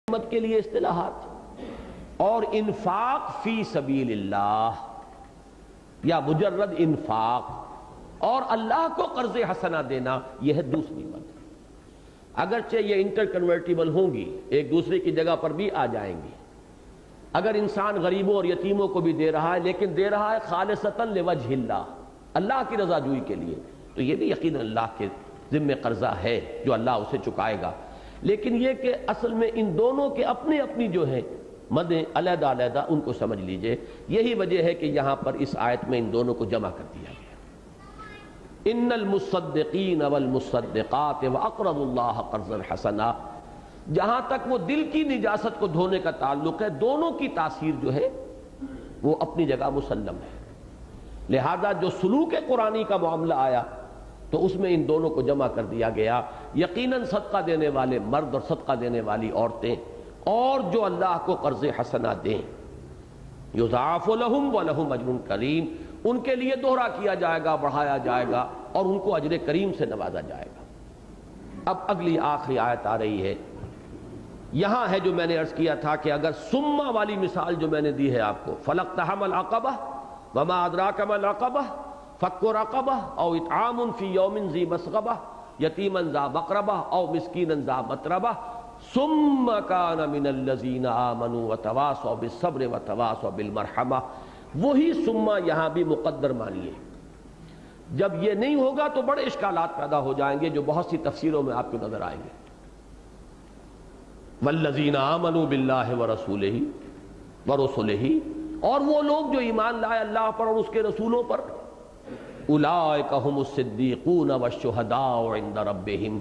امت کے لیے اصطلاحات اور انفاق فی سبیل اللہ یا مجرد انفاق اور اللہ کو قرض حسنہ دینا، یہ ہے دوسری بات۔ اگرچہ یہ انٹر کنورٹیبل ہوں گی، ایک دوسرے کی جگہ پر بھی آ جائیں گی۔ اگر انسان غریبوں اور یتیموں کو بھی دے رہا ہے لیکن دے رہا ہے خالصتاً لوجہ اللہ، اللہ کی رضا جوئی کے لیے، تو یہ بھی یقیناً اللہ کے ذمہ قرضہ ہے جو اللہ اسے چکائے گا۔ لیکن یہ کہ اصل میں ان دونوں کے اپنی اپنی جو ہیں مدیں علیحدہ علیحدہ، ان کو سمجھ لیجئے۔ یہی وجہ ہے کہ یہاں پر اس آیت میں ان دونوں کو جمع کر دیا گیا۔ ان المصدقین والمصدقات واقرضوا اللہ قرضا حسنا، جہاں تک وہ دل کی نجاست کو دھونے کا تعلق ہے، دونوں کی تاثیر جو ہے وہ اپنی جگہ مسلم ہے۔ لہذا جو سلوک قرآنی کا معاملہ آیا تو اس میں ان دونوں کو جمع کر دیا گیا۔ یقیناً صدقہ دینے والے مرد اور صدقہ دینے والی عورتیں، اور جو اللہ کو قرض حسنہ دیں، یضاعف لہم ولہم اجر کریم، ان کے لیے دوہرا کیا جائے گا، بڑھایا جائے گا اور ان کو اجر کریم سے نوازا جائے گا۔ اب اگلی آخری آیت آ رہی ہے۔ یہاں ہے جو میں نے عرض کیا تھا کہ اگر سما والی مثال جو میں نے دی ہے آپ کو، فلقتحم العقبہ وما ادراک ما العقبہ فک رقبہ او اطعام فی یوم ذی مسغبہ یتیما ذا مقربہ او مسکینا ذا متربہ ثم کان من الذین آمنوا وتواصوا بالصبر وتواصوا بالمرحمہ۔ وہی ثم یہاں بھی مقدر مانیے۔ جب یہ نہیں ہوگا تو بڑے اشکالات پیدا ہو جائیں گے جو بہت سی تفسیروں میں آپ کو نظر آئیں گے۔ والذین آمنوا باللہ ورسولہ ورسلہ، اور وہ لوگ جو ایمان لائے اللہ پر اور اس کے رسولوں پر، اولئک ھم الصدیقون والشہداء عند ربہم،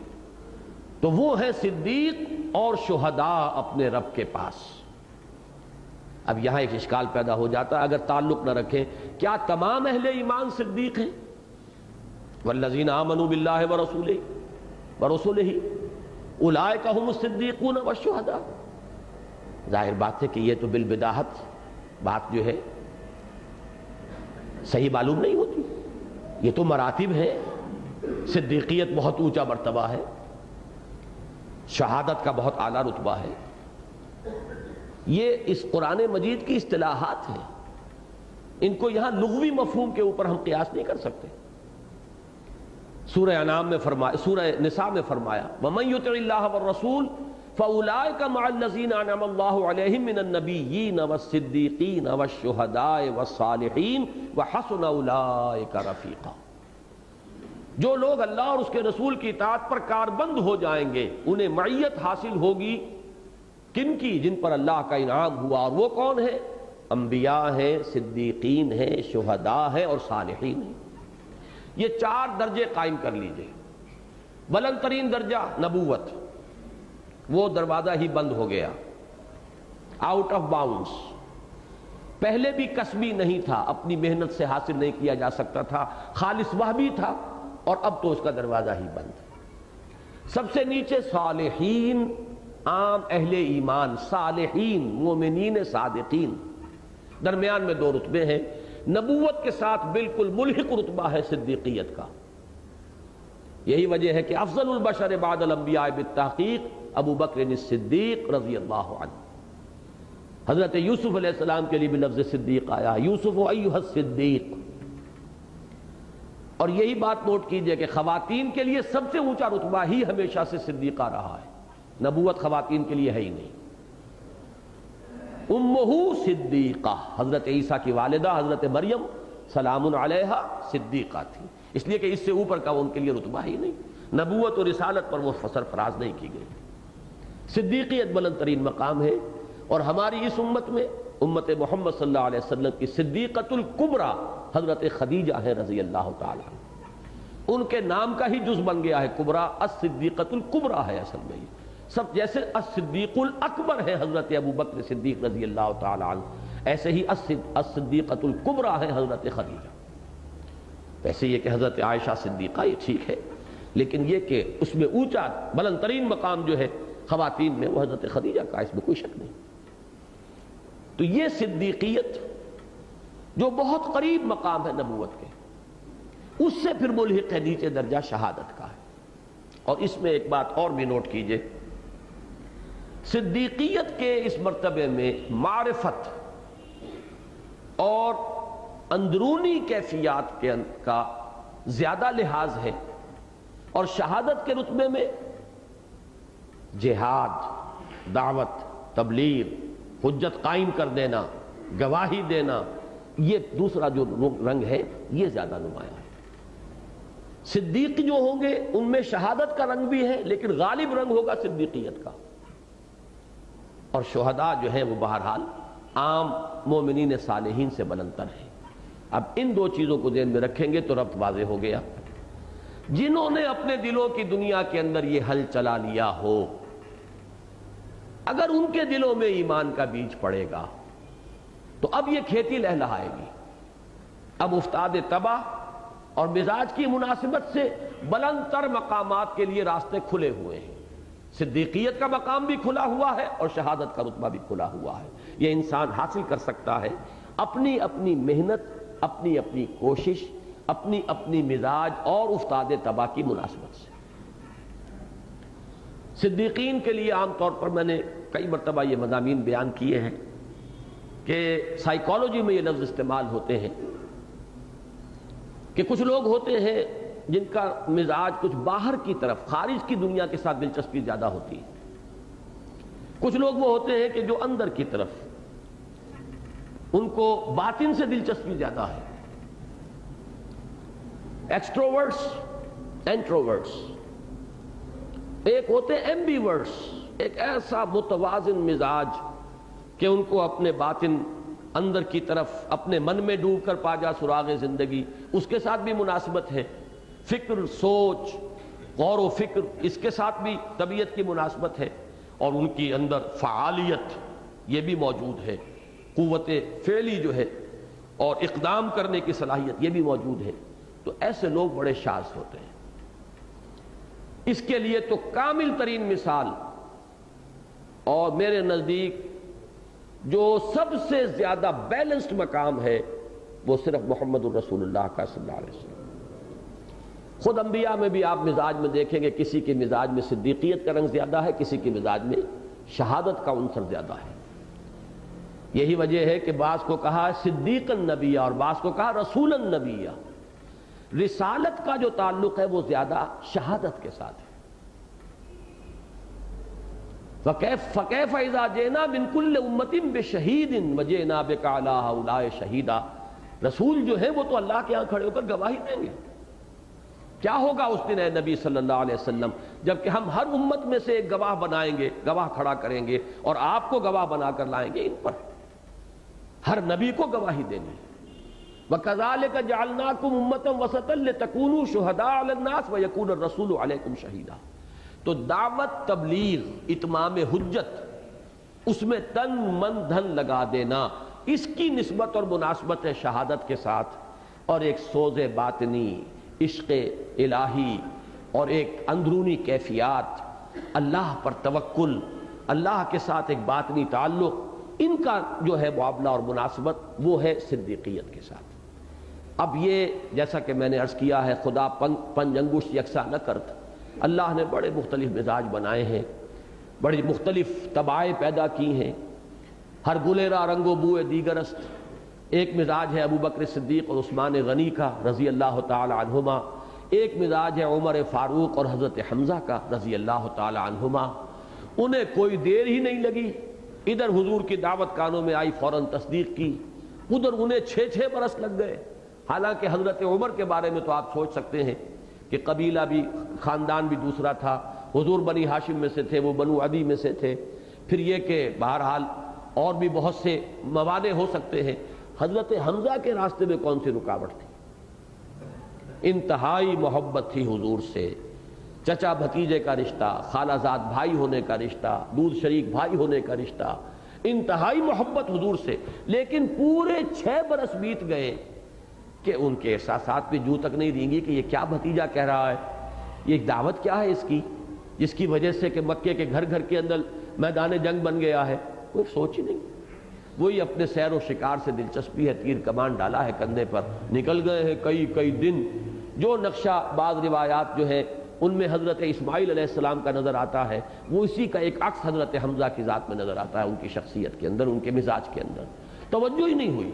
تو وہ ہیں صدیق اور شہداء اپنے رب کے پاس۔ اب یہاں ایک اشکال پیدا ہو جاتا ہے، اگر تعلق نہ رکھیں، کیا تمام اہل ایمان صدیق ہیں؟ والذین آمنوا باللہ ورسولہ ورسلہ اولئک ھم الصدیقون والشہداء۔ ظاہر بات ہے کہ یہ تو بالبداہت بات جو ہے صحیح معلوم نہیں ہوتی۔ یہ تو مراتب ہے، صدیقیت بہت اونچا مرتبہ ہے، شہادت کا بہت اعلیٰ رتبہ ہے۔ یہ اس قرآن مجید کی اصطلاحات ہیں، ان کو یہاں لغوی مفہوم کے اوپر ہم قیاس نہیں کر سکتے۔ سورہ انعام میں فرمایا، سورہ نساء میں فرمایا وَمَن يُطِعِ اللَّهَ وَالرَّسُولَ فَأُولَٰئِكَ مَعَ الَّذِينَ أَنْعَمَ اللَّهُ عَلَيْهِم مِّنَ النَّبِيِّينَ وَالصِّدِّيقِينَ وَالشُّهَدَاءِ وَالصَّالِحِينَ وَحَسُنَ أُولَٰئِكَ رَفِيقًا۔ جو لوگ اللہ اور اس کے رسول کی اطاعت پر کاربند ہو جائیں گے، انہیں معیت حاصل ہوگی کن کی؟ جن پر اللہ کا انعام ہوا، اور وہ کون ہیں؟ انبیاء ہیں، صدیقین ہیں، شہداء ہیں اور صالحین ہیں۔ یہ چار درجے قائم کر لیجئے۔ بلند ترین درجہ نبوت، وہ دروازہ ہی بند ہو گیا، آؤٹ آف باؤنڈز۔ پہلے بھی کسبی نہیں تھا، اپنی محنت سے حاصل نہیں کیا جا سکتا تھا، خالص وہبی تھا، اور اب تو اس کا دروازہ ہی بند۔ سب سے نیچے صالحین، عام اہل ایمان، صالحین مومنین صادقین۔ درمیان میں دو رتبے ہیں، نبوت کے ساتھ بالکل ملحق رتبہ ہے صدیقیت کا۔ یہی وجہ ہے کہ افضل البشر بعد الانبیاء بالتحقیق ابو بکر الصدیق رضی اللہ عنہ۔ حضرت یوسف علیہ السلام کے لیے بھی لفظ صدیق آیا، یوسف ایھا الصدیق۔ اور یہی بات نوٹ کیجئے کہ خواتین کے لیے سب سے اونچا رتبہ ہی ہمیشہ سے صدیقہ رہا ہے، نبوت خواتین کے لیے ہے ہی نہیں۔ امہ صدیقہ، حضرت عیسیٰ کی والدہ حضرت مریم سلام علیہا صدیقہ تھی، اس لیے کہ اس سے اوپر کا ان کے لیے رتبہ ہی نہیں، نبوت اور رسالت پر وہ سرفراز نہیں کی گئی۔ صدیقیت بلند ترین مقام ہے، اور ہماری اس امت میں امت محمد صلی اللہ علیہ وسلم کی صدیقۃ الکبریٰ حضرت خدیجہ ہیں رضی اللہ تعالیٰ عنہ۔ ان کے نام کا ہی جز بن گیا ہے کبریٰ، الصدیقۃ الکبریٰ ہے اصل میں۔ سب جیسے الصدیق الاکبر ہے حضرت ابو بکر صدیق رضی اللہ تعالی عنہ، ایسے ہی الصدیقۃ الکبریٰ ہے حضرت خدیجہ۔ ویسے یہ کہ حضرت عائشہ صدیقہ یہ ٹھیک ہے، لیکن یہ کہ اس میں اونچا بلند ترین مقام جو ہے خواتین میں وہ حضرت خدیجہ کا، اس میں کوئی شک نہیں۔ تو یہ صدیقیت جو بہت قریب مقام ہے نبوت کے، اس سے پھر ملحق ہے نیچے درجہ شہادت کا ہے۔ اور اس میں ایک بات اور بھی نوٹ کیجئے صدیقیت کے اس مرتبے میں معرفت اور اندرونی کیفیات کا زیادہ لحاظ ہے، اور شہادت کے رتبے میں جہاد، دعوت، تبلیغ، حجت قائم کر دینا، گواہی دینا، یہ دوسرا جو رنگ ہے یہ زیادہ نمایاں ہے۔ صدیق جو ہوں گے ان میں شہادت کا رنگ بھی ہے، لیکن غالب رنگ ہوگا صدیقیت کا، اور شہداء جو ہیں وہ بہرحال عام مومنین صالحین سے بلندتر ہیں۔ اب ان دو چیزوں کو ذہن میں رکھیں گے تو ربط واضح ہو گیا۔ جنہوں نے اپنے دلوں کی دنیا کے اندر یہ حل چلا لیا ہو، اگر ان کے دلوں میں ایمان کا بیج پڑے گا تو اب یہ کھیتی لہلہائے گی۔ اب استاد طبع اور مزاج کی مناسبت سے بلند تر مقامات کے لیے راستے کھلے ہوئے ہیں۔ صدیقیت کا مقام بھی کھلا ہوا ہے اور شہادت کا رتبہ بھی کھلا ہوا ہے۔ یہ انسان حاصل کر سکتا ہے اپنی اپنی محنت، اپنی اپنی کوشش، اپنی اپنی مزاج اور استاد طبع کی مناسبت سے۔ صدیقین کے لیے عام طور پر میں نے کئی مرتبہ یہ مضامین بیان کیے ہیں کہ سائیکالوجی میں یہ لفظ استعمال ہوتے ہیں کہ کچھ لوگ ہوتے ہیں جن کا مزاج کچھ باہر کی طرف، خارج کی دنیا کے ساتھ دلچسپی زیادہ ہوتی ہے۔ کچھ لوگ وہ ہوتے ہیں کہ جو اندر کی طرف، ان کو باطن سے دلچسپی زیادہ ہے۔ ایکسٹروورٹس، انٹروورٹس، ایک ہوتے ہیں ایمبیورٹس، ایک ایسا متوازن مزاج کہ ان کو اپنے باطن، اندر کی طرف، اپنے من میں ڈوب کر پا جا سراغ زندگی، اس کے ساتھ بھی مناسبت ہے۔ فکر، سوچ، غور و فکر، اس کے ساتھ بھی طبیعت کی مناسبت ہے، اور ان کی اندر فعالیت یہ بھی موجود ہے، قوت فعلی جو ہے اور اقدام کرنے کی صلاحیت یہ بھی موجود ہے۔ تو ایسے لوگ بڑے شاذ ہوتے ہیں۔ اس کے لیے تو کامل ترین مثال اور میرے نزدیک جو سب سے زیادہ بیلنسڈ مقام ہے وہ صرف محمد الرسول اللہ کا صلی اللہ علیہ وسلم۔ خود انبیاء میں بھی آپ مزاج میں دیکھیں گے، کسی کے مزاج میں صدیقیت کا رنگ زیادہ ہے، کسی کے مزاج میں شہادت کا عنصر زیادہ ہے۔ یہی وجہ ہے کہ بعض کو کہا صدیق النبی اور بعض کو کہا رسول النبی۔ رسالت کا جو تعلق ہے وہ زیادہ شہادت کے ساتھ ہے۔ فَكَيْفَ إِذَا جِئْنَا مِن كُلِّ أُمَّةٍ بِشَهِيدٍ وَجِئْنَا بِكَ عَلَىٰ هَؤُلَاءِ شَهِيدًا۔ رسول جو ہے وہ تو اللہ کے ہاں کھڑے ہو کر گواہی دیں گے۔ کیا ہوگا اس دن اے نبی صلی اللہ علیہ وسلم، جبکہ ہم ہر امت میں سے ایک گواہ بنائیں گے، گواہ کھڑا کریں گے اور آپ کو گواہ بنا کر لائیں گے ان پر، ہر نبی کو گواہی دینی۔ وَكَذَلِكَ جَعَلْنَاكُمْ أُمَّةً وَسَطًا لِتَكُونُوا شُهَدَاءَ عَلَى النَّاسِ وَيَكُونَ الرَّسُولُ عَلَيْكُمْ شَهِيدًا۔ تو دعوت، تبلیغ، اتمام حجت، اس میں تن من دھن لگا دینا، اس کی نسبت اور مناسبت ہے شہادت کے ساتھ، اور ایک سوز باطنی، عشق الہی، اور ایک اندرونی کیفیات، اللہ پر توکل، اللہ کے ساتھ ایک باطنی تعلق، ان کا جو ہے معاملہ اور مناسبت وہ ہے صدیقیت کے ساتھ۔ اب یہ جیسا کہ میں نے عرض کیا ہے، خدا پنج انگشت یکساں نہ کرتا، اللہ نے بڑے مختلف مزاج بنائے ہیں، بڑی مختلف طبائع پیدا کی ہیں، ہر گلیرا رنگ و بوئے دیگر است۔ ایک مزاج ہے ابو بکر صدیق اور عثمان غنی کا رضی اللہ تعالی عنہما، ایک مزاج ہے عمر فاروق اور حضرت حمزہ کا رضی اللہ تعالی عنہما۔ انہیں کوئی دیر ہی نہیں لگی، ادھر حضور کی دعوت کانوں میں آئی، فوراً تصدیق کی، ادھر انہیں 6 برس لگ گئے۔ حالانکہ حضرت عمر کے بارے میں تو آپ سوچ سکتے ہیں کہ قبیلہ بھی، خاندان بھی دوسرا تھا، حضور بنی ہاشم میں سے تھے، وہ بنو عدی میں سے تھے، پھر یہ کہ بہرحال اور بھی بہت سے موانع ہو سکتے ہیں۔ حضرت حمزہ کے راستے میں کون سی رکاوٹ تھی؟ انتہائی محبت تھی حضور سے، چچا بھتیجے کا رشتہ، خالہ زاد بھائی ہونے کا رشتہ، دودھ شریک بھائی ہونے کا رشتہ، انتہائی محبت حضور سے، لیکن پورے 6 برس بیت گئے کہ ان کے احساسات پہ جو تک نہیں رینگی کہ یہ کیا بھتیجا کہہ رہا ہے، یہ دعوت کیا ہے اس کی، جس کی وجہ سے کہ مکے کے گھر گھر کے اندر میدان جنگ بن گیا ہے۔ کوئی سوچ ہی نہیں، وہی اپنے سیر و شکار سے دلچسپی ہے، تیر کمان ڈالا ہے کندھے پر، نکل گئے ہیں کئی دن۔ جو نقشہ بعض روایات جو ہے ان میں حضرت اسماعیل علیہ السلام کا نظر آتا ہے، وہ اسی کا ایک عکس حضرت حمزہ کی ذات میں نظر آتا ہے، ان کی شخصیت کے اندر، ان کے مزاج کے اندر توجہ ہی نہیں ہوئی،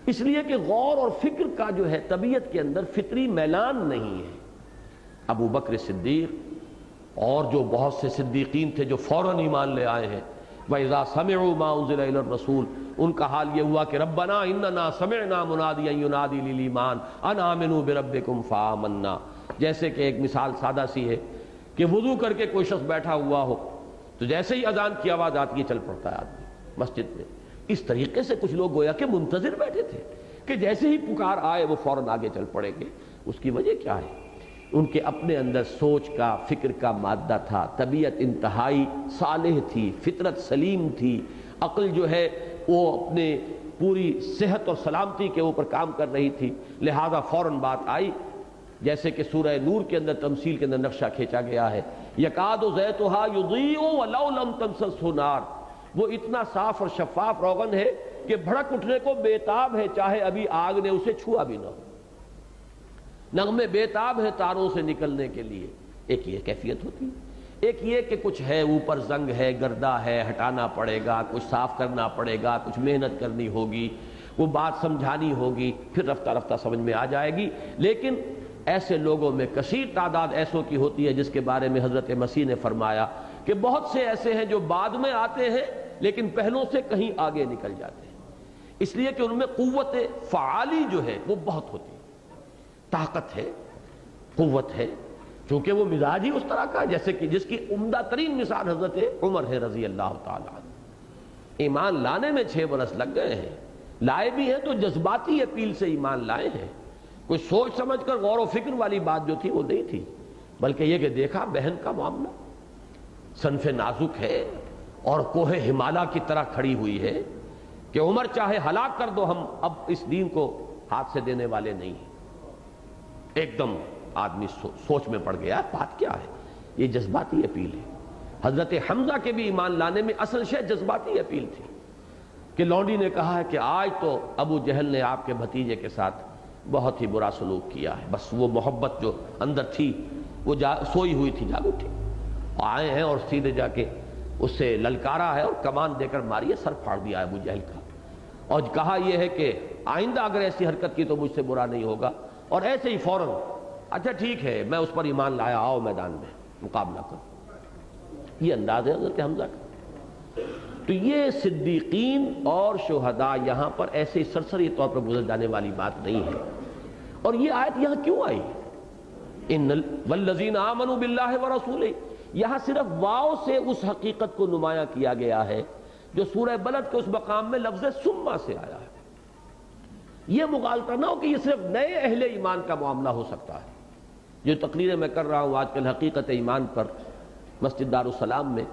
اس لیے کہ غور اور فکر کا جو ہے طبیعت کے اندر فطری میلان نہیں ہے۔ ابو بکر صدیق اور جو بہت سے صدیقین تھے جو فوراً ایمان لے آئے ہیں، وَإِذَا سَمِعُوا مَا أُنزِلَ إِلَى الرَّسُولِ، ان کا حال یہ ہوا کہ ربنا اننا سمعنا منادیا ینادی للایمان ان آمنوا بربکم فآمنا، جیسے کہ ایک مثال سادہ سی ہے کہ وضو کر کے کوئی شخص بیٹھا ہوا ہو تو جیسے ہی اذان کی آواز آتی ہے چل پڑتا ہے آدمی مسجد میں، اس طریقے سے کچھ لوگ گویا کہ منتظر بیٹھے تھے کہ جیسے ہی پکار آئے وہ فوراً آگے چل پڑیں گے۔ اس کی وجہ کیا ہے؟ ان کے اپنے اندر سوچ کا، فکر کا مادہ تھا، طبیعت انتہائی صالح تھی، فطرت سلیم تھی، عقل جو ہے وہ اپنے پوری صحت اور سلامتی کے اوپر کام کر رہی تھی، لہذا فوراً بات آئی، جیسے کہ سورہ نور کے اندر تمثیل کے اندر نقشہ کھینچا گیا ہے، یکاد زیتھا یضیء ولو لم تمسسہ نار، وہ اتنا صاف اور شفاف روغن ہے کہ بھڑک اٹھنے کو بیتاب ہے، چاہے ابھی آگ نے اسے چھوا بھی نہ ہو، نغمے بیتاب ہے تاروں سے نکلنے کے لیے۔ ایک یہ کیفیت ہوتی ہے، ایک یہ کہ کچھ ہے اوپر زنگ ہے، گردہ ہے، ہٹانا پڑے گا، کچھ صاف کرنا پڑے گا، کچھ محنت کرنی ہوگی، وہ بات سمجھانی ہوگی، پھر رفتہ رفتہ سمجھ میں آ جائے گی۔ لیکن ایسے لوگوں میں کثیر تعداد ایسوں کی ہوتی ہے جس کے بارے میں حضرت مسیح نے فرمایا کہ بہت سے ایسے ہیں جو بعد میں آتے ہیں لیکن پہلوں سے کہیں آگے نکل جاتے ہیں، اس لیے کہ ان میں قوت فعالی جو ہے وہ بہت ہوتی ہے، طاقت ہے، قوت ہے، چونکہ وہ مزاج ہی اس طرح کا ہے، جیسے کہ جس کی عمدہ ترین مثال حضرت عمر ہے رضی اللہ تعالیٰ عنہ۔ ایمان لانے میں 6 برس لگ گئے ہیں، لائے بھی ہیں تو جذباتی اپیل سے ایمان لائے ہیں، کوئی سوچ سمجھ کر غور و فکر والی بات جو تھی وہ نہیں تھی، بلکہ یہ کہ دیکھا بہن کا معاملہ صنف نازک ہے اور کوہ ہمالیہ کی طرح کھڑی ہوئی ہے کہ عمر چاہے ہلاک کر دو ہم اب اس دین کو ہاتھ سے دینے والے نہیں ہیں۔ ایک دم آدمی سوچ میں پڑ گیا، بات کیا ہے؟ یہ جذباتی اپیل ہے۔ حضرت حمزہ کے بھی ایمان لانے میں اصل شے جذباتی اپیل تھی کہ لونڈی نے کہا ہے کہ آج تو ابو جہل نے آپ کے بھتیجے کے ساتھ بہت ہی برا سلوک کیا ہے، بس وہ محبت جو اندر تھی وہ سوئی ہوئی تھی، جاگ اٹھی، آئے ہیں اور سیدھے جا کے اس سے للکارا ہے اور کمان دے کر ماری ہے، سر پھاڑ دیا ابو جہل کا، اور کہا یہ ہے کہ آئندہ اگر ایسی حرکت کی تو مجھ سے برا نہیں ہوگا، اور ایسے ہی فوراً اچھا ٹھیک ہے میں اس پر ایمان لایا، آؤ میدان میں مقابلہ کرو۔ یہ انداز ہے حضرت حمزہ کا۔ تو یہ صدیقین اور شہداء یہاں پر ایسے سرسری طور پر گزر جانے والی بات نہیں ہے۔ اور یہ آیت یہاں کیوں آئی؟ ان والذین آمنوا باللہ ورسولہ، یہاں صرف واو سے اس حقیقت کو نمایاں کیا گیا ہے جو سورہ بلد کے اس مقام میں لفظ ثم سے آیا ہے۔ یہ مغالطہ نہ ہو کہ یہ صرف نئے اہل ایمان کا معاملہ ہو سکتا ہے۔ جو تقریریں میں کر رہا ہوں آج کل حقیقت ایمان پر مسجد دارالسلام میں،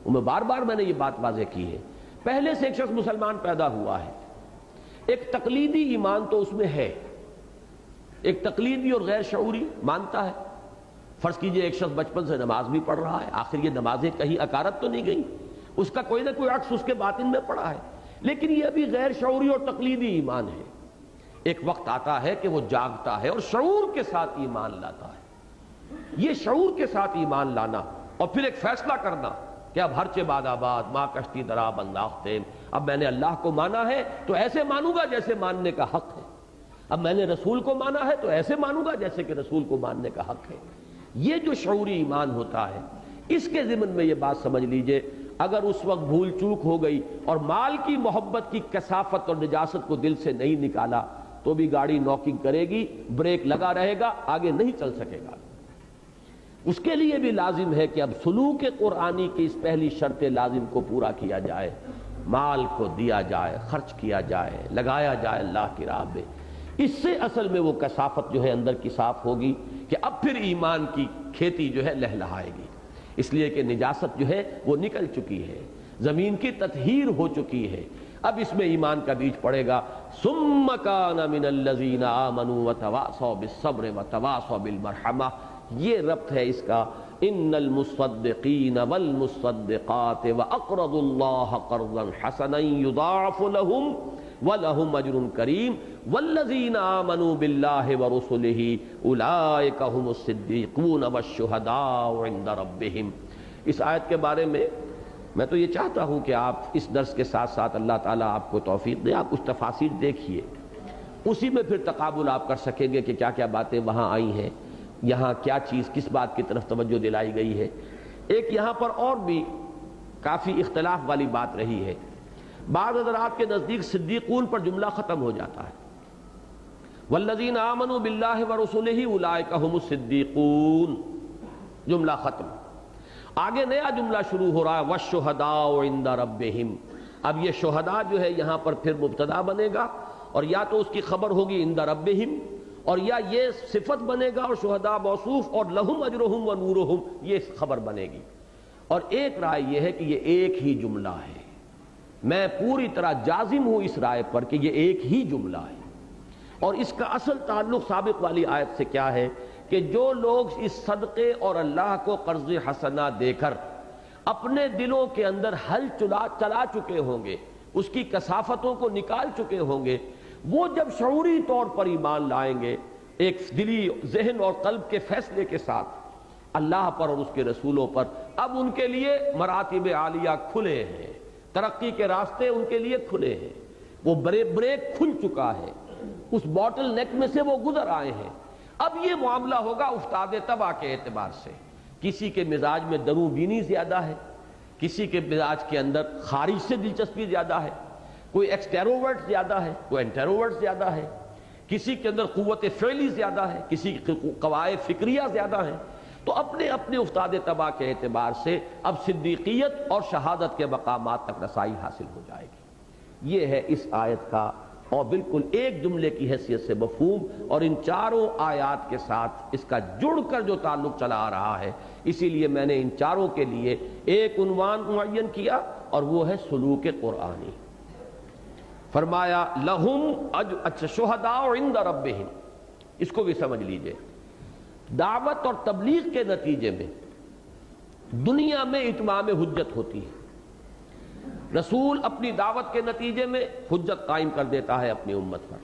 ان میں بار بار میں نے یہ بات واضح کی ہے، پہلے سے ایک شخص مسلمان پیدا ہوا ہے، ایک تقلیدی ایمان تو اس میں ہے، ایک تقلیدی اور غیر شعوری مانتا ہے۔ فرض کیجئے ایک شخص بچپن سے نماز بھی پڑھ رہا ہے، آخر یہ نمازیں کہیں اکارت تو نہیں گئی، اس کا کوئی نہ کوئی عکس اس کے باطن میں پڑا ہے، لیکن یہ ابھی غیر شعوری اور تقلیدی ایمان ہے۔ ایک وقت آتا ہے کہ وہ جاگتا ہے اور شعور کے ساتھ ایمان لاتا ہے۔ یہ شعور کے ساتھ ایمان لانا اور پھر ایک فیصلہ کرنا کہ اب ہرچہ باد آباد ماں کشتی دراب انداختیم، اب میں نے اللہ کو مانا ہے تو ایسے مانوں گا جیسے ماننے کا حق ہے، اب میں نے رسول کو مانا ہے تو ایسے مانوں گا جیسے کہ رسول کو ماننے کا حق ہے۔ یہ جو شعوری ایمان ہوتا ہے، اس کے ضمن میں یہ بات سمجھ لیجئے، اگر اس وقت بھول چوک ہو گئی اور مال کی محبت کی کثافت اور نجاست کو دل سے نہیں نکالا تو بھی گاڑی نوکنگ کرے گی، بریک لگا رہے گا، آگے نہیں چل سکے گا۔ اس کے لیے بھی لازم ہے کہ اب سلوک قرآنی کی اس پہلی شرط لازم کو پورا کیا جائے، مال کو دیا جائے، خرچ کیا جائے، لگایا جائے اللہ کی راہ میں۔ اس سے اصل میں وہ کثافت جو ہے اندر کی صاف ہوگی کہ اب پھر ایمان کی کھیتی جو ہے لہلہائے گی، اس لیے کہ نجاست جو ہے وہ نکل چکی ہے، زمین کی تطہیر ہو چکی ہے، اب اس میں ایمان کا بیج پڑے گا۔ ثم کان من الذین آمنوا وتواصوا بالصبر وتواصوا بالمرحمہ، یہ ربط ہے اس کا ان المصدقین والمصدقات واقرضوا اللہ قرضا حسنا یضاعف لهم وَلَهُمْ أَجْرٌ كَرِيمٌ وَالَّذِينَ آمَنُوا بِاللَّهِ وَرُسُلِهِ أُولَٰئِكَ هُمُ الصِّدِّيقُونَ وَالشُّهَدَاءُ عِندَ رَبِّهِمْ۔ اس آیت کے بارے میں تو یہ چاہتا ہوں کہ آپ اس درس کے ساتھ ساتھ اللہ تعالیٰ آپ کو توفیق دے، آپ کچھ تفاسیر دیکھیے، اسی میں پھر تقابل آپ کر سکیں گے کہ کیا کیا باتیں وہاں آئی ہیں، یہاں کیا چیز کس بات کی طرف توجہ دلائی گئی ہے۔ ایک یہاں پر اور بھی کافی اختلاف والی بات رہی ہے، بعض حضرات کے نزدیک صدیقون پر جملہ ختم ہو جاتا ہے، والذین آمنوا باللہ ورسلہ اولئک ھم الصدیقون، جملہ ختم۔ آگے نیا جملہ شروع ہو رہا ہے والشہداء عند ربہم۔ اب یہ شہداء جو ہے یہاں پر پھر مبتدا بنے گا، اور یا تو اس کی خبر ہوگی عند ربہم، اور یا یہ صفت بنے گا اور شہداء موصوف، اور لہم اجرہم و نورہم یہ خبر بنے گی۔ اور ایک رائے یہ ہے کہ یہ ایک ہی جملہ ہے، میں پوری طرح جازم ہوں اس رائے پر کہ یہ ایک ہی جملہ ہے، اور اس کا اصل تعلق سابق والی آیت سے کیا ہے کہ جو لوگ اس صدقے اور اللہ کو قرض حسنہ دے کر اپنے دلوں کے اندر حل چلا چکے ہوں گے، اس کی کثافتوں کو نکال چکے ہوں گے، وہ جب شعوری طور پر ایمان لائیں گے ایک دلی ذہن اور قلب کے فیصلے کے ساتھ اللہ پر اور اس کے رسولوں پر، اب ان کے لیے مراتب عالیہ کھلے ہیں، ترقی کے راستے ان کے لیے کھلے ہیں، وہ بریک کھل چکا ہے، اس باٹل نیک میں سے وہ گزر آئے ہیں۔ اب یہ معاملہ ہوگا افتاد طبع کے اعتبار سے، کسی کے مزاج میں دروں بینی زیادہ ہے، کسی کے مزاج کے اندر خارج سے دلچسپی زیادہ ہے، کوئی ایکسٹروورٹ زیادہ ہے، کوئی انٹروورٹ زیادہ ہے، کسی کے اندر قوت فعلی زیادہ ہے، کسی کی قواعد فکریہ زیادہ ہیں، تو اپنے اپنے افتاد طبع کے اعتبار سے اب صدیقیت اور شہادت کے مقامات تک رسائی حاصل ہو جائے گی۔ یہ ہے اس آیت کا اور بالکل ایک جملے کی حیثیت سے مفہوم، اور ان چاروں آیات کے ساتھ اس کا جڑ کر جو تعلق چلا آ رہا ہے، اسی لیے میں نے ان چاروں کے لیے ایک عنوان معین کیا، اور وہ ہے سلوک قرآنی۔ فرمایا لہم شہداء عند ربہم، اس کو بھی سمجھ لیجئے، دعوت اور تبلیغ کے نتیجے میں دنیا میں اتمام حجت ہوتی ہے۔ رسول اپنی دعوت کے نتیجے میں حجت قائم کر دیتا ہے اپنی امت پر،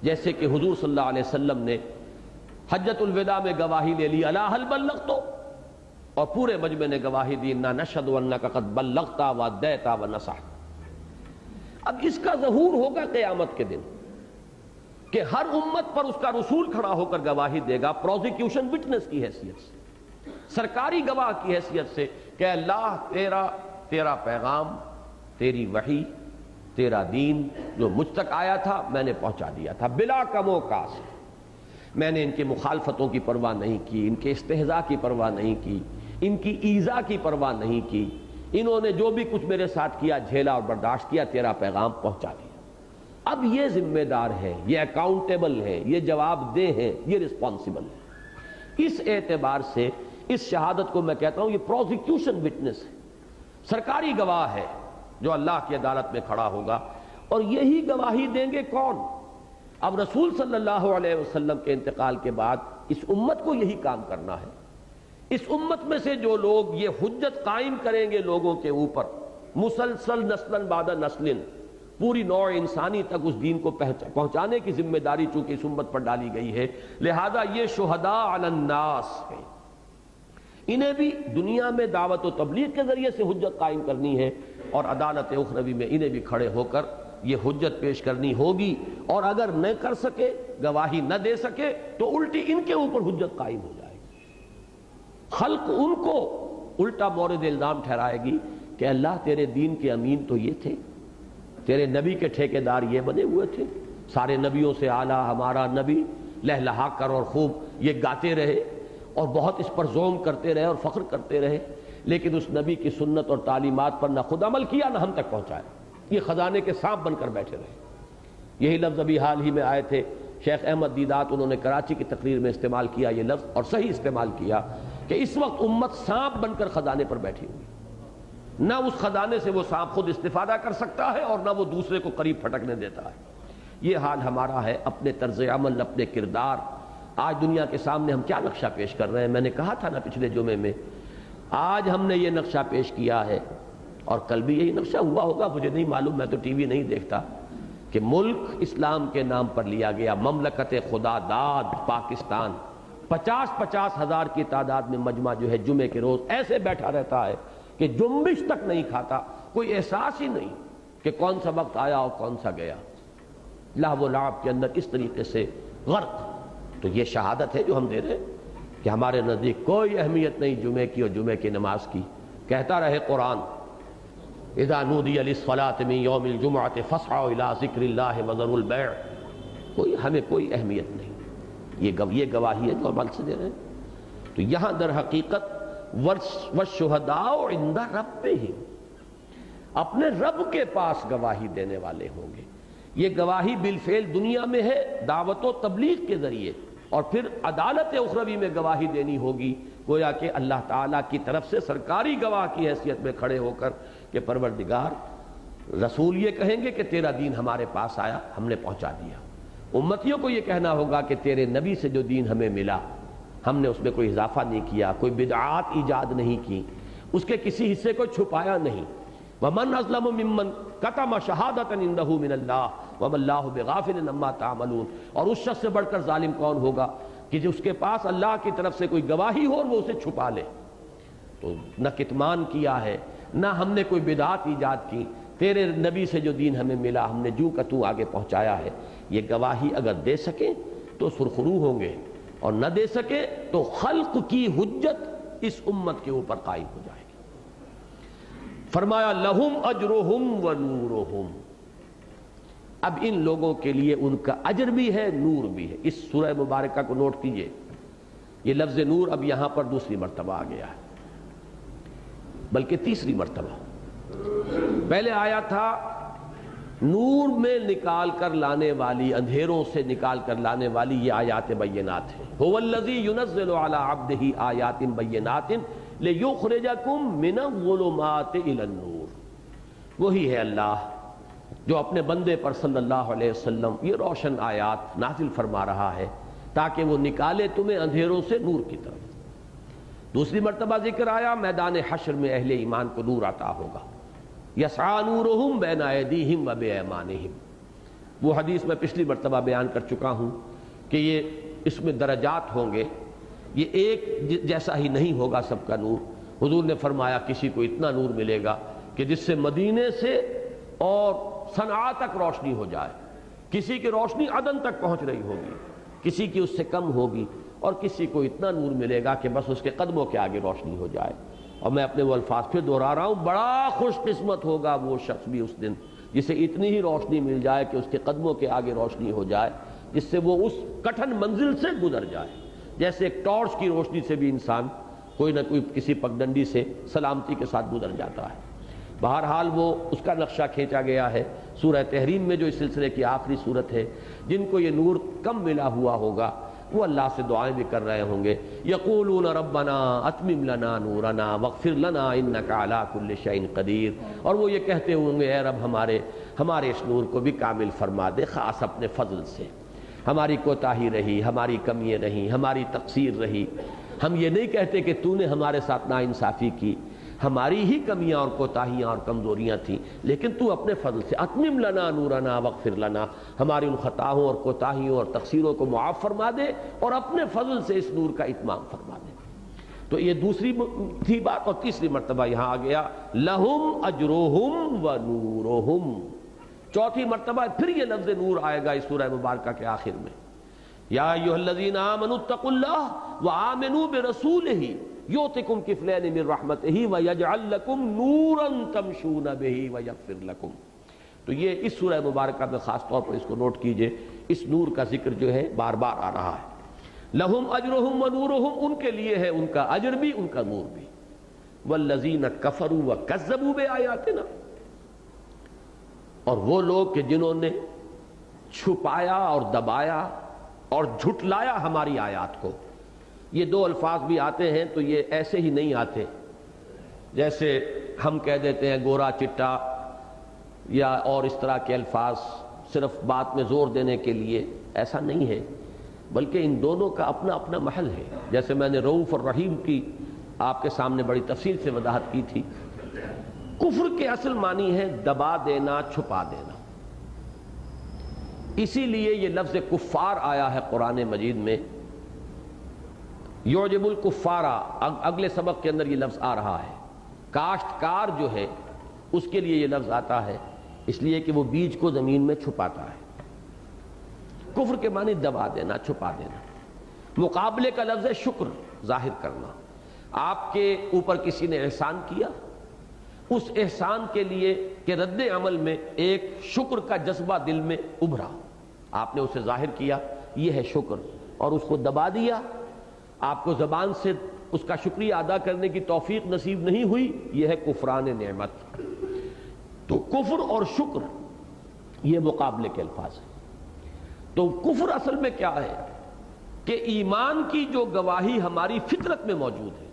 جیسے کہ حضور صلی اللہ علیہ وسلم نے حجۃ الوداع میں گواہی لے لی الا هل بلغت، اور پورے مجمع نے گواہی دی انا نشهد انک قد بلغت وادیت ونصحت۔ اب اس کا ظہور ہوگا قیامت کے دن کہ ہر امت پر اس کا رسول کھڑا ہو کر گواہی دے گا، پروزیکیوشن وٹنس کی حیثیت سے، سرکاری گواہ کی حیثیت سے، کہ اللہ تیرا پیغام، تیری وحی، تیرا دین جو مجھ تک آیا تھا میں نے پہنچا دیا تھا بلا کم و کاست، میں نے ان کی مخالفتوں کی پرواہ نہیں کی، ان کے استہزاء کی پرواہ نہیں کی، ان کی ایذا کی پرواہ نہیں کی، انہوں نے جو بھی کچھ میرے ساتھ کیا جھیلا اور برداشت کیا، تیرا پیغام پہنچا دیا۔ اب یہ ذمہ دار ہے، یہ اکاؤنٹیبل ہے، یہ جواب دہ ہے، یہ رسپانسبل ہے۔ اس اعتبار سے اس شہادت کو میں کہتا ہوں یہ پروزیکیوشن وٹنس ہے، سرکاری گواہ ہے جو اللہ کی عدالت میں کھڑا ہوگا، اور یہی گواہی دیں گے کون؟ اب رسول صلی اللہ علیہ وسلم کے انتقال کے بعد اس امت کو یہی کام کرنا ہے۔ اس امت میں سے جو لوگ یہ حجت قائم کریں گے لوگوں کے اوپر، مسلسل نسلاً بعد نسل، پوری نوع انسانی تک اس دین کو پہنچانے کی ذمہ داری چونکہ اس امت پر ڈالی گئی ہے، لہذا یہ شہداء علی الناس ہیں، انہیں بھی دنیا میں دعوت و تبلیغ کے ذریعے سے حجت قائم کرنی ہے، اور عدالت اخروی میں انہیں بھی کھڑے ہو کر یہ حجت پیش کرنی ہوگی، اور اگر نہ کر سکے، گواہی نہ دے سکے، تو الٹی ان کے اوپر حجت قائم ہو جائے گی، خلق ان کو الٹا مورد الزام ٹھہرائے گی کہ اللہ تیرے دین کے امین تو یہ تھے، تیرے نبی کے ٹھیکیدار یہ بنے ہوئے تھے، سارے نبیوں سے اعلیٰ ہمارا نبی، لہلہا کر اور خوب یہ گاتے رہے اور بہت اس پر زوم کرتے رہے اور فخر کرتے رہے، لیکن اس نبی کی سنت اور تعلیمات پر نہ خود عمل کیا نہ ہم تک پہنچایا، یہ خزانے کے سانپ بن کر بیٹھے رہے۔ یہی لفظ ابھی حال ہی میں آئے تھے، شیخ احمد دیدات انہوں نے کراچی کی تقریر میں استعمال کیا یہ لفظ، اور صحیح استعمال کیا، کہ اس وقت امت سانپ بن کر خزانے پر بیٹھی ہوئی، نہ اس خزانے سے وہ سانپ خود استفادہ کر سکتا ہے اور نہ وہ دوسرے کو قریب پھٹکنے دیتا ہے۔ یہ حال ہمارا ہے، اپنے طرز عمل، اپنے کردار آج دنیا کے سامنے ہم کیا نقشہ پیش کر رہے ہیں؟ میں نے کہا تھا نا پچھلے جمعے میں، آج ہم نے یہ نقشہ پیش کیا ہے اور کل بھی یہی نقشہ ہوا ہوگا، مجھے نہیں معلوم، میں تو ٹی وی نہیں دیکھتا، کہ ملک اسلام کے نام پر لیا گیا، مملکت خدا داد پاکستان، 50-50 ہزار کی تعداد میں مجمع جو ہے جمعے کے روز ایسے بیٹھا رہتا ہے کہ جنبش تک نہیں کھاتا، کوئی احساس ہی نہیں کہ کون سا وقت آیا اور کون سا گیا، لہو و لعب کے اندر اس طریقے سے غرق۔ تو یہ شہادت ہے جو ہم دے رہے ہیں کہ ہمارے نزدیک کوئی اہمیت نہیں جمعے کی اور جمعے کی نماز کی۔ کہتا رہے قرآن اذا نودی للصلاۃ من یوم الجمعۃ فاسعوا الی ذکر اللہ وذروا البیع، ہمیں کوئی اہمیت نہیں، یہ گواہی ہے جو عمل سے دے رہے ہیں۔ تو یہاں در حقیقت والشہداء عند ربہم، اپنے رب کے پاس گواہی دینے والے ہوں گے۔ یہ گواہی بالفعل دنیا میں ہے دعوت و تبلیغ کے ذریعے، اور پھر عدالت اخروی میں گواہی دینی ہوگی، گویا کہ اللہ تعالیٰ کی طرف سے سرکاری گواہ کی حیثیت میں کھڑے ہو کر کہ پروردگار، رسول یہ کہیں گے کہ تیرا دین ہمارے پاس آیا، ہم نے پہنچا دیا۔ امتیوں کو یہ کہنا ہوگا کہ تیرے نبی سے جو دین ہمیں ملا، ہم نے اس میں کوئی اضافہ نہیں کیا، کوئی بدعات ایجاد نہیں کی، اس کے کسی حصے کو چھپایا نہیں۔ وَمَنْ أَظْلَمُ مِمَّنْ كَتَمَ شَهَادَةً عِنْدَهُ مِنَ اللَّهِ وَمَا اللَّهُ بِغَافِلٍ عَمَّا تَعْمَلُونَ، اور اس شخص سے بڑھ کر ظالم کون ہوگا کہ جس کے پاس اللہ کی طرف سے کوئی گواہی ہو اور وہ اسے چھپا لے۔ تو نہ کتمان کیا ہے، نہ ہم نے کوئی بدعات ایجاد کی، تیرے نبی سے جو دین ہمیں ملا ہم نے جو کا تو آگے پہنچایا ہے۔ یہ گواہی اگر دے سکیں تو سرخرو ہوں گے، اور نہ دے سکے تو خلق کی حجت اس امت کے اوپر قائم ہو جائے گی۔ فرمایا لہم اجرہم و نورہم، اب ان لوگوں کے لیے ان کا اجر بھی ہے، نور بھی ہے۔ اس سورہ مبارکہ کو نوٹ کیجئے، یہ لفظ نور اب یہاں پر دوسری مرتبہ آ گیا ہے، بلکہ تیسری مرتبہ۔ پہلے آیا تھا نور میں نکال کر لانے والی، اندھیروں سے نکال کر لانے والی یہ آیات بینات ہیں۔ هو الذی ینزل علی عبدہ آیات بینات لیخرجکم من الظلمات الی النور، وہی ہے اللہ جو اپنے بندے پر صلی اللہ علیہ وسلم یہ روشن آیات نازل فرما رہا ہے تاکہ وہ نکالے تمہیں اندھیروں سے نور کی طرف۔ دوسری مرتبہ ذکر آیا میدان حشر میں اہل ایمان کو نور عطا ہوگا، یسعی نورہم بین ایدیہم و بایمانہم۔ وہ حدیث میں پچھلی مرتبہ بیان کر چکا ہوں کہ یہ اس میں درجات ہوں گے، یہ ایک جیسا ہی نہیں ہوگا سب کا نور۔ حضور نے فرمایا کسی کو اتنا نور ملے گا کہ جس سے مدینے سے اور صنعاء تک روشنی ہو جائے، کسی کی روشنی عدن تک پہنچ رہی ہوگی، کسی کی اس سے کم ہوگی، اور کسی کو اتنا نور ملے گا کہ بس اس کے قدموں کے آگے روشنی ہو جائے۔ اور میں اپنے وہ الفاظ پھر دہرا رہا ہوں، بڑا خوش قسمت ہوگا وہ شخص بھی اس دن جسے اتنی ہی روشنی مل جائے کہ اس کے قدموں کے آگے روشنی ہو جائے، جس سے وہ اس کٹھن منزل سے گزر جائے۔ جیسے ایک ٹارچ کی روشنی سے بھی انسان کوئی نہ کوئی کسی پگڈنڈی سے سلامتی کے ساتھ گزر جاتا ہے۔ بہرحال وہ اس کا نقشہ کھینچا گیا ہے سورہ تحریم میں، جو اس سلسلے کی آخری صورت ہے۔ جن کو یہ نور کم ملا ہوا ہوگا وہ اللہ سے دعائیں بھی کر رہے ہوں گے، یقولون ربنا اتمم لنا نورنا واغفر لنا انک علی کل شیء قدیر، اور وہ یہ کہتے ہوں گے اے رب ہمارے اس نور کو بھی کامل فرما دے، خاص اپنے فضل سے۔ ہماری کوتاہی رہی، ہماری کمیاں رہی، ہماری تقصیر رہی، ہم یہ نہیں کہتے کہ تو نے ہمارے ساتھ ناانصافی کی، ہماری ہی کمیاں اور کوتاہیاں اور کمزوریاں تھیں، لیکن تو اپنے فضل سے اتمم لنا نورنا واغفر لنا، ہماری ان خطاؤں اور کوتاہیوں اور تقصیروں کو معاف فرما دے اور اپنے فضل سے اس نور کا اتمام فرما دے۔ تو یہ دوسری تھی بات، اور تیسری مرتبہ یہاں آ گیا لہم اجرہم و نورہم۔ چوتھی مرتبہ پھر یہ لفظ نور آئے گا اس سورہ مبارکہ کے آخر میں، یا ایھا الذین آمنوا اتقوا اللہ وآمنوا برسولہ یؤتکم کفلین من رحمتہ ویجعل لکم نورا تمشون بہ ویغفر لکم۔ تو یہ اس سورہ مبارکہ میں خاص طور پر اس کو نوٹ کیجئے، اس نور کا ذکر جو ہے بار بار آ رہا ہے۔ لہم اجرہم و نورہم، ان کے لیے ہے ان کا اجر بھی ان کا نور بھی۔ والذین کفروا وکذبوا بآیاتنا، اور وہ لوگ کہ جنہوں نے چھپایا اور دبایا اور جھٹلایا ہماری آیات کو۔ یہ دو الفاظ بھی آتے ہیں تو یہ ایسے ہی نہیں آتے، جیسے ہم کہہ دیتے ہیں گورا چٹا یا اور اس طرح کے الفاظ صرف بات میں زور دینے کے لیے، ایسا نہیں ہے۔ بلکہ ان دونوں کا اپنا اپنا محل ہے. جیسے میں نے رؤوف اور رحیم کی آپ کے سامنے بڑی تفصیل سے وضاحت کی تھی. کفر کے اصل معنی ہے دبا دینا، چھپا دینا. اسی لیے یہ لفظ کفار آیا ہے قرآن مجید میں. یعجب الکفارا، اگلے سبق کے اندر یہ لفظ آ رہا ہے. کاشتکار جو ہے اس کے لیے یہ لفظ آتا ہے، اس لیے کہ وہ بیج کو زمین میں چھپاتا ہے. کفر کے معنی دبا دینا، چھپا دینا. مقابلے کا لفظ ہے شکر، ظاہر کرنا. آپ کے اوپر کسی نے احسان کیا، اس احسان کے لیے کہ رد عمل میں ایک شکر کا جذبہ دل میں ابھرا، آپ نے اسے ظاہر کیا، یہ ہے شکر. اور اس کو دبا دیا، آپ کو زبان سے اس کا شکریہ ادا کرنے کی توفیق نصیب نہیں ہوئی، یہ ہے کفران نعمت. تو کفر اور شکر یہ مقابلے کے الفاظ ہیں. تو کفر اصل میں کیا ہے کہ ایمان کی جو گواہی ہماری فطرت میں موجود ہے،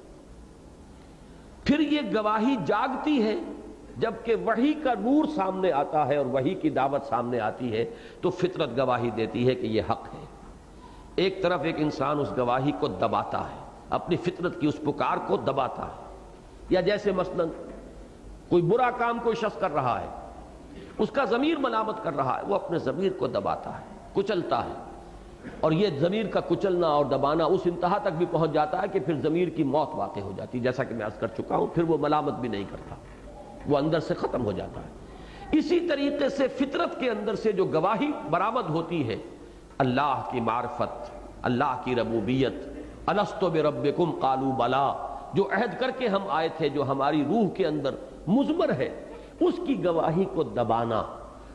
پھر یہ گواہی جاگتی ہے جبکہ وحی کا نور سامنے آتا ہے اور وحی کی دعوت سامنے آتی ہے تو فطرت گواہی دیتی ہے کہ یہ حق ہے. ایک طرف ایک انسان اس گواہی کو دباتا ہے، اپنی فطرت کی اس پکار کو دباتا ہے. یا جیسے مثلا کوئی برا کام کوئی شخص کر رہا ہے، اس کا ضمیر ملامت کر رہا ہے، وہ اپنے ضمیر کو دباتا ہے، کچلتا ہے. اور یہ ضمیر کا کچلنا اور دبانا اس انتہا تک بھی پہنچ جاتا ہے کہ پھر ضمیر کی موت واقع ہو جاتی ہے. جیسا کہ میں عرض کر چکا ہوں، پھر وہ ملامت بھی نہیں کرتا، وہ اندر سے ختم ہو جاتا ہے. اسی طریقے سے فطرت کے اندر سے جو گواہی برآمد ہوتی ہے، اللہ کی معرفت، اللہ کی ربوبیت، الست بربکم قالوا بلا، جو عہد کر کے ہم آئے تھے، جو ہماری روح کے اندر مضمر ہے، اس کی گواہی کو دبانا.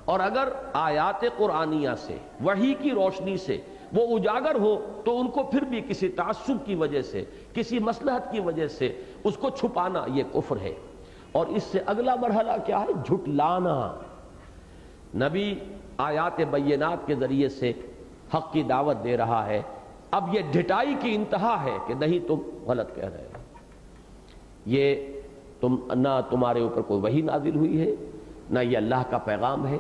اور اگر آیات قرآنیہ سے، وحی کی روشنی سے وہ اجاگر ہو تو ان کو پھر بھی کسی تعصب کی وجہ سے، کسی مصلحت کی وجہ سے اس کو چھپانا، یہ کفر ہے. اور اس سے اگلا مرحلہ کیا ہے؟ جھٹلانا. نبی آیات بینات کے ذریعے سے حق کی دعوت دے رہا ہے، اب یہ ڈھٹائی کی انتہا ہے کہ نہیں تم غلط کہہ رہے ہو، یہ نہ تمہارے اوپر کوئی وحی نازل ہوئی ہے، نہ یہ اللہ کا پیغام ہے.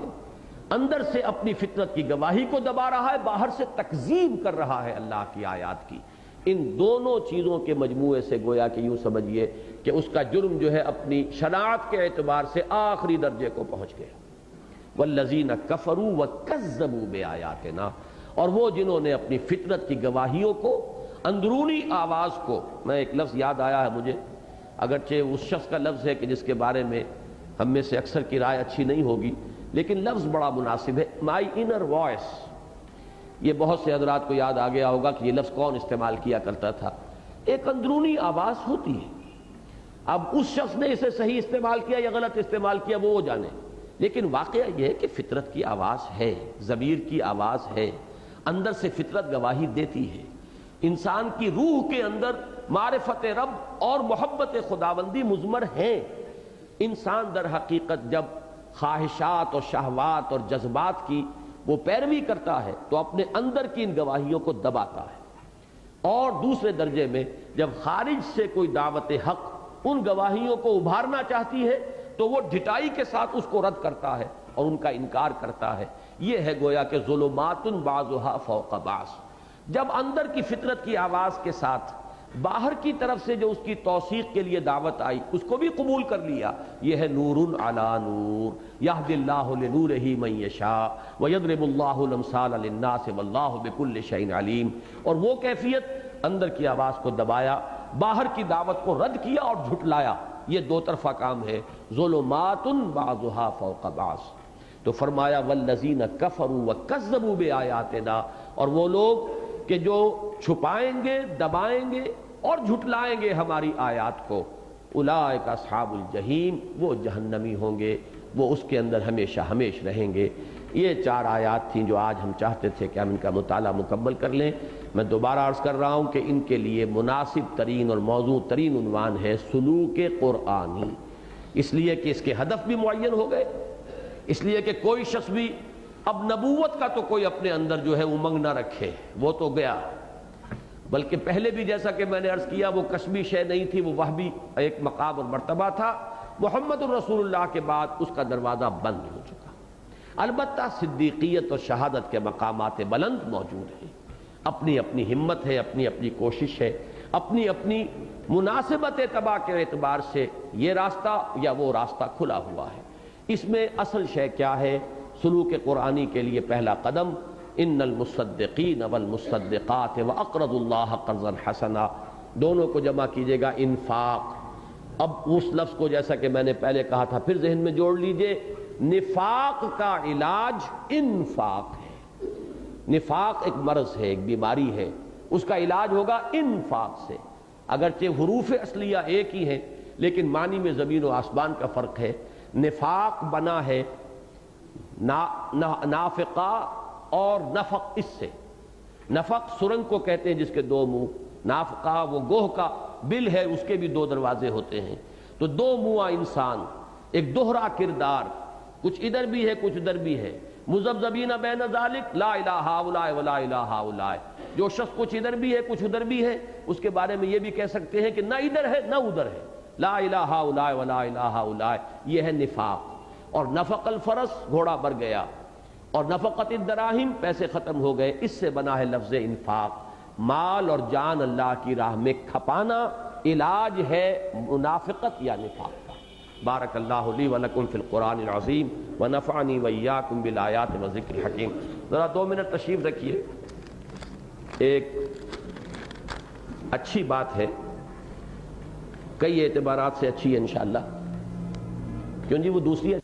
اندر سے اپنی فطرت کی گواہی کو دبا رہا ہے، باہر سے تکذیب کر رہا ہے اللہ کی آیات کی. ان دونوں چیزوں کے مجموعے سے گویا کہ یوں سمجھیے کہ اس کا جرم جو ہے اپنی شناعت کے اعتبار سے آخری درجے کو پہنچ گیا. والذین کفروا وکذبوا بآیاتنا، اور وہ جنہوں نے اپنی فطرت کی گواہیوں کو، اندرونی آواز کو. میں ایک لفظ یاد آیا ہے مجھے، اگرچہ اس شخص کا لفظ ہے کہ جس کے بارے میں ہم میں سے اکثر کی رائے اچھی نہیں ہوگی، لیکن لفظ بڑا مناسب ہے، مائی انر وائس. یہ بہت سے حضرات کو یاد آ گیا ہوگا کہ یہ لفظ کون استعمال کیا کرتا تھا. ایک اندرونی آواز ہوتی ہے. اب اس شخص نے اسے صحیح استعمال کیا یا غلط استعمال کیا وہ جانے، لیکن واقعہ یہ ہے کہ فطرت کی آواز ہے، ضمیر کی آواز ہے، اندر سے فطرت گواہی دیتی ہے. انسان کی روح کے اندر معرفت رب اور محبت خداوندی مضمر ہیں. انسان در حقیقت جب خواہشات اور شہوات اور جذبات کی وہ پیروی کرتا ہے تو اپنے اندر کی ان گواہیوں کو دباتا ہے. اور دوسرے درجے میں جب خارج سے کوئی دعوت حق ان گواہیوں کو ابھارنا چاہتی ہے تو وہ ڈھٹائی کے ساتھ اس کو رد کرتا ہے اور ان کا انکار کرتا ہے. یہ ہے گویا کہ ظلمات بعضها فوق بعض. جب اندر کی فطرت کی آواز کے ساتھ باہر کی طرف سے جو اس کی توثیق کے لیے دعوت آئی اس کو بھی قبول کر لیا، یہ ہے نور علی نور یہدی اللہ لنورہ من یشاء ویضرب اللہ الامثال للناس واللہ بکل شیء علیم. اور وہ کیفیت، اندر کی آواز کو دبایا، باہر کی دعوت کو رد کیا اور جھٹلایا. یہ دو طرفہ کام ہے، ظلمات بعضها فوق بعض. تو فرمایا والذین کفروا وکذبوا بآیاتنا، اور وہ لوگ کہ جو چھپائیں گے، دبائیں گے اور جھٹلائیں گے ہماری آیات کو، اولئک اصحاب الجحیم، وہ جہنمی ہوں گے، وہ اس کے اندر ہمیشہ ہمیش رہیں گے. یہ 4 آیات تھیں جو آج ہم چاہتے تھے کہ ہم ان کا مطالعہ مکمل کر لیں. میں دوبارہ عرض کر رہا ہوں کہ ان کے لیے مناسب ترین اور موضوع ترین عنوان ہے سلوک قرآنی، اس لیے کہ اس کے ہدف بھی معین ہو گئے، اس لیے کہ کوئی شخص بھی اب نبوت کا تو کوئی اپنے اندر جو ہے امنگ نہ رکھے، وہ تو گیا. بلکہ پہلے بھی جیسا کہ میں نے عرض کیا وہ کسبی شے نہیں تھی، وہ وہبی ایک مقام اور مرتبہ تھا. محمد الرسول اللہ کے بعد اس کا دروازہ بند ہو چکا. البتہ صدیقیت اور شہادت کے مقامات بلند موجود ہیں. اپنی اپنی ہمت ہے، اپنی اپنی کوشش ہے، اپنی اپنی مناسبت تباہ کے اعتبار سے یہ راستہ یا وہ راستہ کھلا ہوا ہے۔ اس میں اصل شے کیا ہے؟ سلوک قرآنی کے لیے پہلا قدم ان المصدقین والمصدقات واقرضوا اللہ قرضا حسنا، دونوں کو جمع کیجیے گا انفاق۔ اب اس لفظ کو جیسا کہ میں نے پہلے کہا تھا پھر ذہن میں جوڑ لیجئے، نفاق کا علاج انفاق ہے۔ نفاق ایک مرض ہے، ایک بیماری ہے، اس کا علاج ہوگا انفاق سے۔ اگرچہ حروف اصلیہ ایک ہی ہیں لیکن معنی میں زمین و آسمان کا فرق ہے۔ نفاق بنا ہے نافقہ اور نفق، اس سے نفق سرنگ کو کہتے ہیں جس کے دو منہ، نافقہ وہ گوہ کا بل ہے، اس کے بھی دو دروازے ہوتے ہیں۔ تو دو منہ انسان، ایک دوہرا کردار، کچھ ادھر بھی ہے کچھ ادھر بھی ہے، مذبذبین بین ذالک لا الہ ہؤلاء ولا الہ ہؤلاء، جو شخص کچھ ادھر بھی ہے کچھ ادھر بھی ہے، اس کے بارے میں یہ بھی کہہ سکتے ہیں کہ نہ ادھر ہے نہ ادھر ہے، لا الہ ہؤلاء ولا الہ ہؤلاء، یہ ہے نفاق۔ اور نفق الفرس، گھوڑا مر گیا، اور نفقت الدراہم، پیسے ختم ہو گئے، اس سے بنا ہے لفظ انفاق۔ مال اور جان اللہ کی راہ میں کھپانا علاج ہے منافقت یا نفاق کا۔ بارک اللہ لی ولکم فی القرآن العظیم ونفعنی وإیاکم بالآیات والذکر الحکیم۔ ذرا 2 منٹ تشریف رکھیے۔ ایک اچھی بات ہے، کئی اعتبارات سے اچھی ہے انشاءاللہ، کیوں جی وہ دوسری